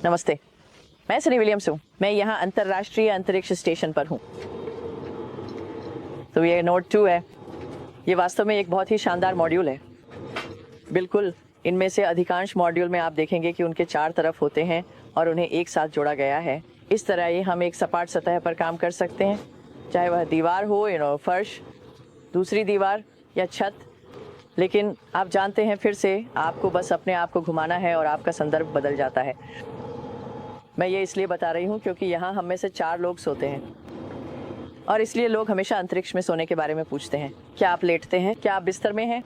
नमस्ते, मैं सनी विलियम्स हूँ। मैं यहाँ अंतर्राष्ट्रीय अंतरिक्ष स्टेशन पर हूँ। तो ये नोट 2 है। ये वास्तव में एक बहुत ही शानदार मॉड्यूल है। बिल्कुल, इनमें से अधिकांश मॉड्यूल में आप देखेंगे कि उनके 4 तरफ होते हैं और उन्हें एक साथ जोड़ा गया है। इस तरह ये हम एक सपाट सतह पर काम कर सकते हैं, चाहे वह दीवार हो, फर्श, दूसरी दीवार या छत। लेकिन आप जानते हैं, फिर से आपको बस अपने आप को घुमाना है और आपका संदर्भ बदल जाता है। मैं ये इसलिए बता रही हूँ क्योंकि यहाँ हम में से 4 लोग सोते हैं और इसलिए लोग हमेशा अंतरिक्ष में सोने के बारे में पूछते हैं। क्या आप लेटते हैं? क्या आप बिस्तर में हैं?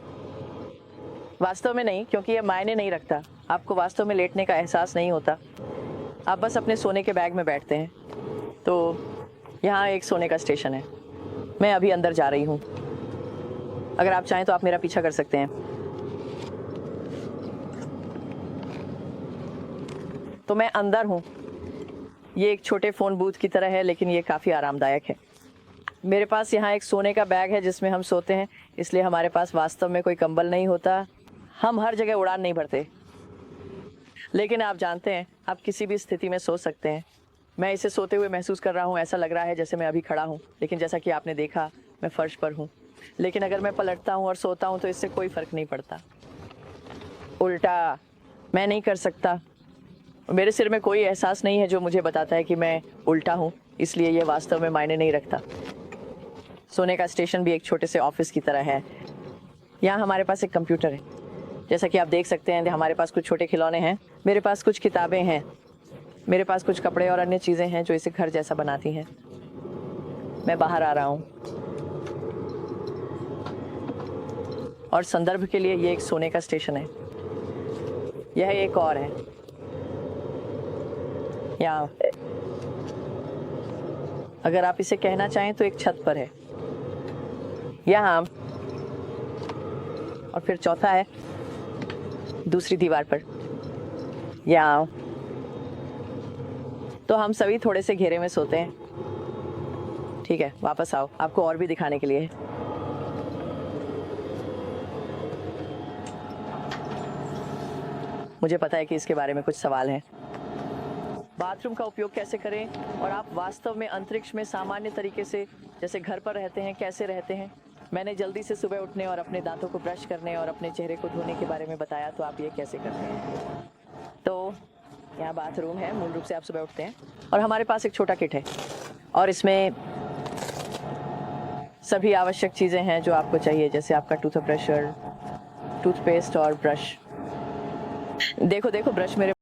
वास्तव में नहीं, क्योंकि यह मायने नहीं रखता। आपको वास्तव में लेटने का एहसास नहीं होता। आप बस अपने सोने के बैग में बैठते हैं। तो यहाँ एक सोने का स्टेशन है। मैं अभी अंदर जा रही हूँ। अगर आप चाहें तो आप मेरा पीछा कर सकते हैं। तो मैं अंदर हूँ। ये एक छोटे फ़ोन बूथ की तरह है, लेकिन ये काफ़ी आरामदायक है। मेरे पास यहाँ एक सोने का बैग है जिसमें हम सोते हैं, इसलिए हमारे पास वास्तव में कोई कंबल नहीं होता। हम हर जगह उड़ान नहीं भरते, लेकिन आप जानते हैं, आप किसी भी स्थिति में सो सकते हैं। मैं इसे सोते हुए महसूस कर रहा हूँ। ऐसा लग रहा है जैसे मैं अभी खड़ा हूँ, लेकिन जैसा कि आपने देखा, मैं फर्श पर हूँ। लेकिन अगर मैं पलटता हूँ और सोता हूँ तो इससे कोई फ़र्क नहीं पड़ता। उल्टा मैं नहीं कर सकता। मेरे सिर में कोई एहसास नहीं है जो मुझे बताता है कि मैं उल्टा हूँ, इसलिए ये वास्तव में मायने नहीं रखता। सोने का स्टेशन भी एक छोटे से ऑफिस की तरह है। यहाँ हमारे पास एक कंप्यूटर है। जैसा कि आप देख सकते हैं, हमारे पास कुछ छोटे खिलौने हैं। मेरे पास कुछ किताबें हैं। मेरे पास कुछ कपड़े और अन्य चीज़ें हैं जो इसे घर जैसा बनाती हैं। मैं बाहर आ रहा हूँ और संदर्भ के लिए ये एक सोने का स्टेशन है। यह एक और है यहाँ। अगर आप इसे कहना चाहें तो एक छत पर है यहाँ, और फिर चौथा है दूसरी दीवार पर यहाँ। तो हम सभी थोड़े से घेरे में सोते हैं। ठीक है, वापस आओ, आपको और भी दिखाने के लिए है। मुझे पता है कि इसके बारे में कुछ सवाल हैं। बाथरूम का उपयोग कैसे करें, और आप वास्तव में अंतरिक्ष में सामान्य तरीके से जैसे घर पर रहते हैं कैसे रहते हैं। मैंने जल्दी से सुबह उठने और अपने दांतों को ब्रश करने और अपने चेहरे को धोने के बारे में बताया, तो आप ये कैसे करते हैं। तो यहाँ बाथरूम है। मूल रूप से आप सुबह उठते हैं और हमारे पास एक छोटा किट है और इसमें सभी आवश्यक चीज़ें हैं जो आपको चाहिए, जैसे आपका टूथब्रश, टूथपेस्ट और ब्रश। देखो ब्रश मेरे